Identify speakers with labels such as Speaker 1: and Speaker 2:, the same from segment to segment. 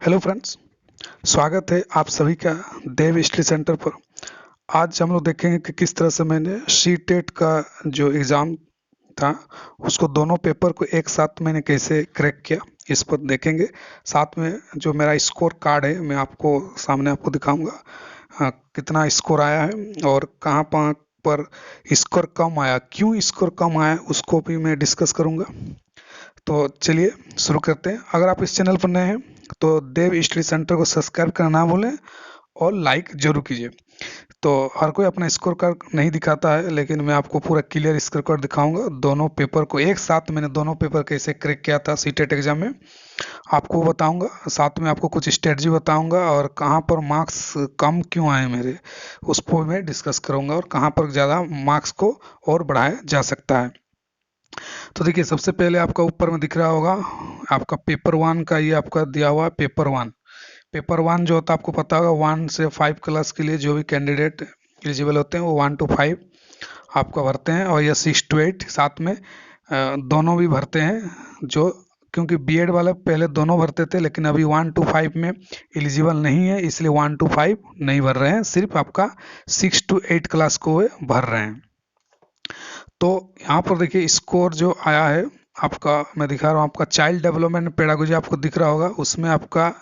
Speaker 1: Hello friends, स्वागत है आप सभी का देव स्टडी सेंटर पर। आज हम लोग देखेंगे कि किस तरह से मैंने सी टेट का जो एग्ज़ाम था उसको दोनों पेपर को एक साथ मैंने कैसे क्रैक किया, इस पर देखेंगे। साथ में जो मेरा स्कोर कार्ड है मैं आपको सामने आपको दिखाऊंगा। कितना स्कोर आया है और कहाँ पर स्कोर कम आया, क्यों स्कोर कम आया उसको भी मैं डिस्कस करूंगा। तो चलिए शुरू करते हैं। अगर आप इस चैनल पर नए हैं तो देव स्टडी सेंटर को सब्सक्राइब करना ना भूलें और लाइक जरूर कीजिए। तो हर कोई अपना स्कोर कार्ड नहीं दिखाता है, लेकिन मैं आपको पूरा क्लियर स्कोर कार्ड दिखाऊंगा। दोनों पेपर को एक साथ मैंने दोनों पेपर कैसे क्रैक किया था सीटेट एग्जाम में आपको बताऊंगा। साथ में आपको कुछ स्ट्रेटजी बताऊंगा और कहाँ पर मार्क्स कम क्यों आए मेरे, उस पर मैं डिस्कस करूंगा और कहाँ पर ज़्यादा मार्क्स को और बढ़ाया जा सकता है। तो देखिए, सबसे पहले आपका ऊपर में दिख रहा होगा आपका पेपर वन का, ये आपका दिया हुआ है पेपर वन। पेपर वन जो होता है आपको पता होगा, 1 से 5 क्लास के लिए जो भी कैंडिडेट एलिजिबल होते हैं वो 1 to 5 आपका भरते हैं, और ये 6 to 8 साथ में दोनों भी भरते हैं। जो क्योंकि बीएड वाले पहले दोनों भरते थे, लेकिन अभी 1 to 5 में एलिजिबल नहीं है, इसलिए 1 to 5 नहीं भर रहे हैं, सिर्फ आपका 6 to 8 क्लास को भर रहे हैं। तो यहाँ पर देखिए स्कोर जो आया है आपका, मैं दिखा रहा हूँ आपका चाइल्ड डेवलपमेंट पेडागोजी आपको दिख रहा होगा, उसमें आपका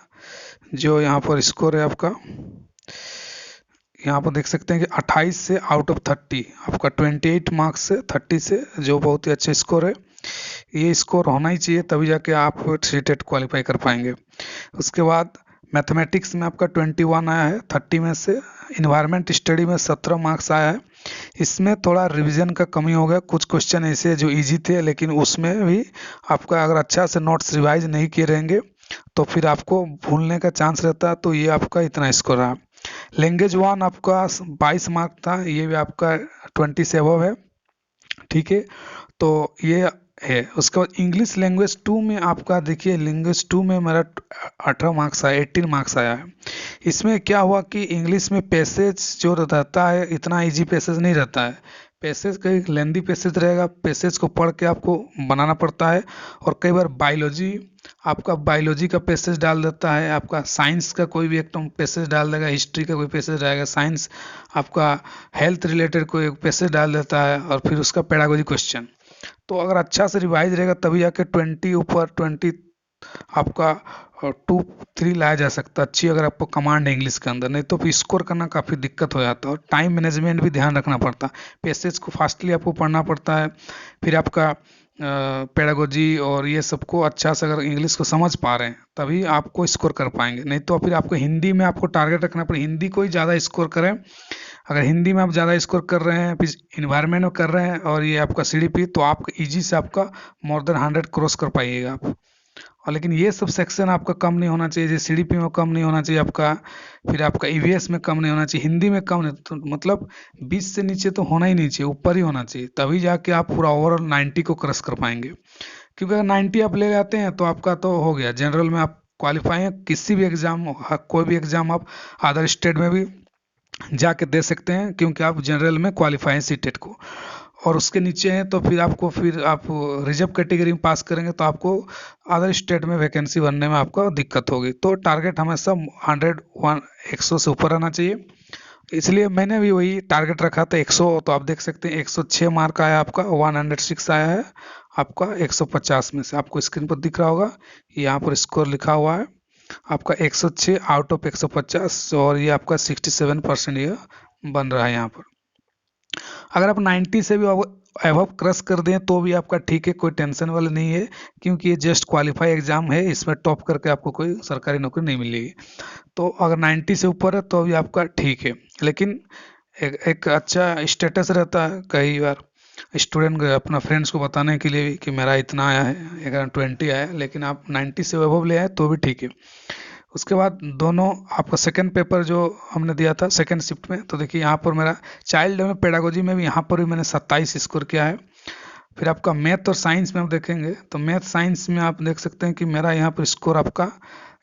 Speaker 1: जो यहाँ पर स्कोर है आपका, यहाँ पर देख सकते हैं कि 28 से आउट ऑफ 30 आपका 28 मार्क्स से 30 से, जो बहुत ही अच्छा स्कोर है। ये स्कोर होना ही चाहिए, तभी जाके आप सीटेट क्वालिफाई कर पाएंगे। उसके बाद मैथमेटिक्स में आपका 21 आया है 30 में से। इन्वायरमेंट स्टडी में 17 मार्क्स आया है। इसमें थोड़ा रिवीजन का कमी हो गया, कुछ क्वेश्चन ऐसे जो इजी थे, लेकिन उसमें भी आपका अगर अच्छा से नोट्स रिवाइज नहीं किए रहेंगे तो फिर आपको भूलने का चांस रहता है। तो ये आपका इतना स्कोर रहा। लैंग्वेज वन आपका 22 मार्क था, ये भी आपका 20 से अबव है, ठीक है। तो ये है। उसके बाद इंग्लिश लैंग्वेज 2 में आपका देखिए, लैंग्वेज 2 में मेरा 18 मार्क्स आया, 18 मार्क्स आया है। इसमें क्या हुआ कि इंग्लिश में पैसेज जो रहता है इतना इजी पैसेज नहीं रहता है। पैसेज का एक लेंदी पैसेज रहेगा, पैसेज को पढ़ के आपको बनाना पड़ता है। और कई बार बायोलॉजी आपका बायोलॉजी का पैसेज डाल देता है, आपका साइंस का कोई भी एक पैसेज डाल देगा, हिस्ट्री का कोई पैसेज रहेगा, साइंस आपका हेल्थ रिलेटेड कोई पैसेज डाल देता है, और फिर उसका पेडागोजी क्वेश्चन। तो अगर अच्छा से रिवाइज रहेगा तभी जाके 20 ऊपर 20 आपका 2-3 लाया जा सकता है, अच्छी अगर आपको कमांड है इंग्लिश के अंदर। नहीं तो फिर स्कोर करना काफ़ी दिक्कत हो जाता है, और टाइम मैनेजमेंट भी ध्यान रखना पड़ता है। पैसेज को फास्टली आपको पढ़ना पड़ता है, फिर आपका पेडागोजी और ये सबको अच्छा से अगर इंग्लिश को समझ पा रहे हैं तभी आपको स्कोर कर पाएंगे। नहीं तो फिर आपको हिंदी में आपको टारगेट रखना पड़ेगा, हिंदी को ही ज़्यादा स्कोर करें। अगर हिंदी में आप ज़्यादा स्कोर कर रहे हैं, फिर इन्वायरमेंट में कर रहे हैं, और ये आपका सीडीपी, तो आप इजी से आपका मोर देन 100 क्रॉस कर पाइएगा आप। और लेकिन ये सब सेक्शन आपका कम नहीं होना चाहिए, जैसे सीडीपी में कम नहीं होना चाहिए आपका, फिर आपका ईवीएस में कम नहीं होना चाहिए, हिंदी में कम नहीं, तो मतलब 20 से नीचे तो होना ही नहीं चाहिए, ऊपर ही होना चाहिए, तभी जाके आप पूरा ओवरऑल 90 को क्रॉस कर पाएंगे। क्योंकि अगर 90 आप ले जाते हैं तो आपका तो हो गया, जनरल में आप क्वालिफाई हैं, किसी भी एग्जाम, कोई भी एग्जाम आप अदर स्टेट में भी जाके दे सकते हैं, क्योंकि आप जनरल में क्वालिफाई हैं सीटेट को। और उसके नीचे हैं तो फिर आपको, फिर आप रिजर्व कैटेगरी में पास करेंगे तो आपको अदर स्टेट में वैकेंसी भरने में आपको दिक्कत होगी। तो टारगेट हमेशा 100 से ऊपर रहना चाहिए, इसलिए मैंने भी वही टारगेट रखा था 100। तो आप देख सकते हैं 106 मार्क आया आपका, 106 आया है आपका 150 में से। आपको स्क्रीन पर दिख रहा होगा, यहाँ पर स्कोर लिखा हुआ है आपका 106 आउट ऑफ 150, और ये आपका 67% ये बन रहा है यहाँ पर। अगर आप 90 से भी अबव क्रॉस कर दें तो भी आपका ठीक है, कोई टेंशन वाला नहीं है, क्योंकि ये जस्ट क्वालिफाई एग्जाम है, इसमें टॉप करके आपको कोई सरकारी नौकरी नहीं मिलेगी। तो अगर 90 से ऊपर है तो भी आपका ठीक है, लेकिन एक अच्छा स्टेटस रहता है कई बार स्टूडेंट अपना फ्रेंड्स को बताने के लिए भी कि मेरा इतना आया है, अगर 20 आया है, लेकिन आप 90 से अबव ले आए तो भी ठीक है। उसके बाद दोनों आपका सेकंड पेपर जो हमने दिया था सेकंड शिफ्ट में, तो देखिए यहाँ पर मेरा चाइल्ड में पेडागोजी में भी यहाँ पर भी मैंने 27 स्कोर किया है। फिर आपका मैथ और साइंस में आप देखेंगे तो मैथ साइंस में आप देख सकते हैं कि मेरा यहाँ पर स्कोर आपका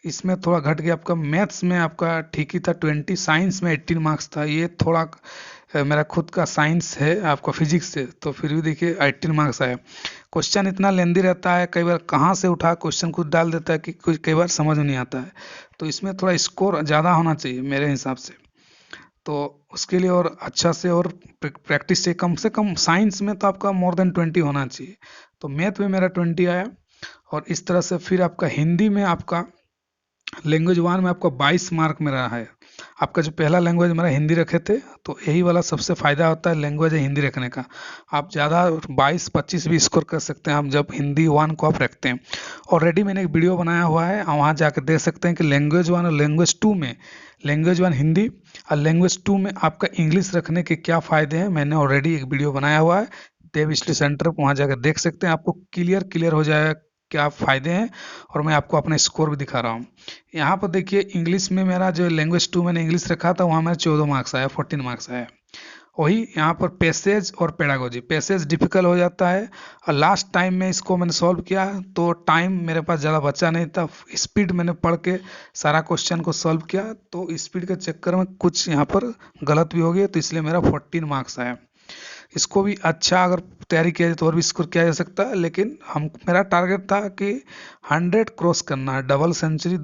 Speaker 1: इसमें थोड़ा घट गया। आपका मैथ्स में आपका ठीक ही था 20, साइंस में 18 मार्क्स था, ये थोड़ा मेरा खुद का साइंस है, आपका फिजिक्स से, तो फिर भी देखिए 18 मार्क्स आया। क्वेश्चन इतना लेंदी रहता है, कई बार कहाँ से उठा क्वेश्चन खुद डाल देता है कि कुछ कई बार समझ में नहीं आता है। तो इसमें थोड़ा स्कोर ज़्यादा होना चाहिए मेरे हिसाब से। तो उसके लिए और अच्छा से और प्रैक्टिस से कम साइंस में तो आपका मोर देन 20 होना चाहिए। तो मैथ में मेरा 20 आया। और इस तरह से फिर आपका हिंदी में आपका लैंग्वेज वन में आपका 22 मार्क मेरा है। आपका जो पहला लैंग्वेज मेरा हिंदी रखे थे, तो यही वाला सबसे फ़ायदा होता है लैंग्वेज हिंदी रखने का। आप ज़्यादा 22-25 भी स्कोर कर सकते हैं आप जब हिंदी वन को आप रखते हैं। ऑलरेडी मैंने एक वीडियो बनाया हुआ है, वहाँ जाकर देख सकते हैं कि लैंग्वेज वन और लैंग्वेज टू में, लैंग्वेज वन हिंदी और लैंग्वेज टू में आपका इंग्लिश रखने के क्या फ़ायदे हैं, मैंने ऑलरेडी एक वीडियो बनाया हुआ है देव स्टडी सेंटर पर, वहाँ जाकर देख सकते हैं। आपको क्लियर हो जाएगा क्या फ़ायदे हैं, और मैं आपको अपना स्कोर भी दिखा रहा हूँ। यहाँ पर देखिए इंग्लिश में मेरा जो लैंग्वेज टू मैंने इंग्लिश रखा था, वहाँ मेरा 14 मार्क्स आया, 14 मार्क्स आया। वही यहाँ पर पैसेज और पेडागोजी, पैसेज डिफिकल्ट हो जाता है, और लास्ट टाइम में इसको मैंने सॉल्व किया तो टाइम मेरे पास ज़्यादा बचा नहीं था, स्पीड मैंने पढ़ के सारा क्वेश्चन को सॉल्व किया, तो स्पीड के चक्कर में कुछ यहाँ पर गलत भी हो गया, तो इसलिए मेरा 14 मार्क्स आया। इसको भी अच्छा अगर तैयारी किया जाए तो और भी स्कोर किया जा सकता है, लेकिन हम मेरा टारगेट था कि 100 क्रॉस करना है, डबल सेंचुरी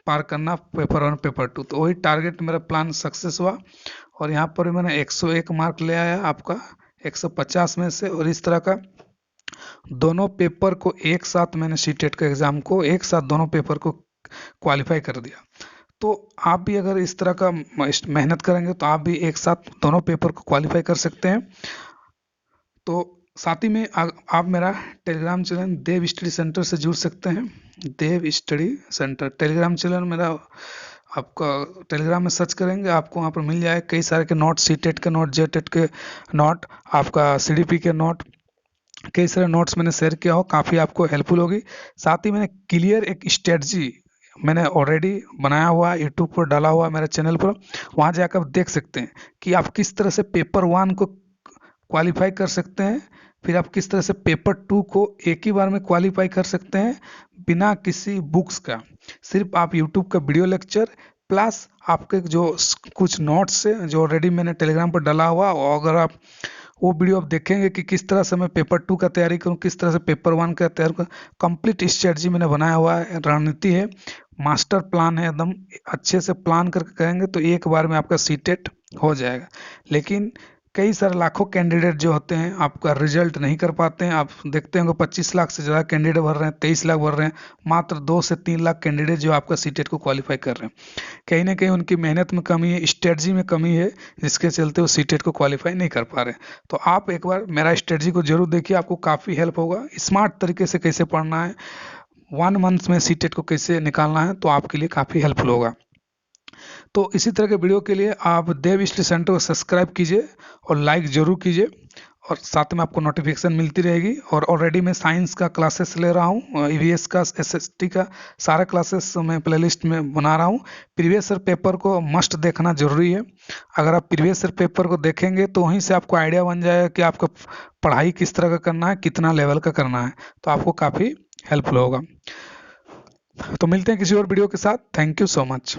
Speaker 1: पार करना पेपर वन पेपर टू, तो वही टारगेट मेरा प्लान सक्सेस हुआ। और यहाँ पर मैंने 101 मार्क ले आया आपका 150 में से। और इस तरह का दोनों पेपर को एक साथ मैंने सीटेट का एग्ज़ाम को एक साथ दोनों पेपर को क्वालिफाई कर दिया। तो आप भी अगर इस तरह का मेहनत करेंगे तो आप भी एक साथ दोनों पेपर को क्वालिफाई कर सकते हैं। तो साथ ही में आप मेरा टेलीग्राम चैनल देव स्टडी सेंटर से जुड़ सकते हैं। देव स्टडी सेंटर टेलीग्राम चैनल मेरा, आपका टेलीग्राम में सर्च करेंगे आपको वहाँ पर मिल जाएगा, कई सारे के नोट, सीटेट के नोट, जेटेट के नोट, आपका सीडीपी के नोट, कई सारे नोट्स मैंने शेयर किया हो, काफ़ी आपको हेल्पफुल होगी। साथ ही मैंने क्लियर एक स्ट्रेटजी मैंने ऑलरेडी बनाया हुआ यूट्यूब पर डाला हुआ मेरे चैनल पर, वहाँ जाकर आप देख सकते हैं कि आप किस तरह से पेपर वन को क्वालिफाई कर सकते हैं, फिर आप किस तरह से पेपर टू को एक ही बार में क्वालिफाई कर सकते हैं बिना किसी बुक्स का। सिर्फ आप यूट्यूब का वीडियो लेक्चर प्लस आपके जो कुछ नोट्स है जो ऑलरेडी मैंने टेलीग्राम पर डाला हुआ, और अगर आप वो वीडियो आप देखेंगे कि किस तरह से मैं पेपर टू का तैयारी करूं, किस तरह से पेपर वन का तैयारी करूं, कंप्लीट स्ट्रेटजी मैंने बनाया हुआ है, रणनीति है, मास्टर प्लान है, एकदम अच्छे से प्लान करके करेंगे तो एक बार में आपका सीटेट हो जाएगा। लेकिन कई सारे लाखों कैंडिडेट जो होते हैं आपका रिजल्ट नहीं कर पाते हैं। आप देखते होंगे 25 लाख से ज़्यादा कैंडिडेट भर रहे हैं, 23 लाख भर रहे हैं, मात्र 2 से 3 लाख कैंडिडेट जो आपका सीटेट को क्वालिफाई कर रहे हैं। कहीं ना कहीं उनकी मेहनत में कमी है, स्ट्रेटजी में कमी है, जिसके चलते वो सीटेट को क्वालिफाई नहीं कर पा रहे। तो आप एक बार मेरा स्ट्रेटजी को जरूर देखिए, आपको काफ़ी हेल्प होगा। स्मार्ट तरीके से कैसे पढ़ना है, 1 मंथ में सीटेट को कैसे निकालना है, तो आपके लिए काफ़ी हेल्पफुल होगा। तो इसी तरह के वीडियो के लिए आप देव स्टडी सेंटर को सब्सक्राइब कीजिए और लाइक ज़रूर कीजिए, और साथ में आपको नोटिफिकेशन मिलती रहेगी। और ऑलरेडी मैं साइंस का क्लासेस ले रहा हूँ, ईवीएस का, एसएसटी का सारा क्लासेस मैं प्लेलिस्ट में बना रहा हूँ। प्रीवियस ईयर पेपर को मस्ट देखना ज़रूरी है। अगर आप प्रीवियस ईयर पेपर को देखेंगे तो वहीं से आपको आइडिया बन जाएगा कि आपका पढ़ाई किस तरह का करना है, कितना लेवल का करना है, तो आपको काफ़ी हेल्पफुल होगा। तो मिलते हैं किसी और वीडियो के साथ। Thank you so much.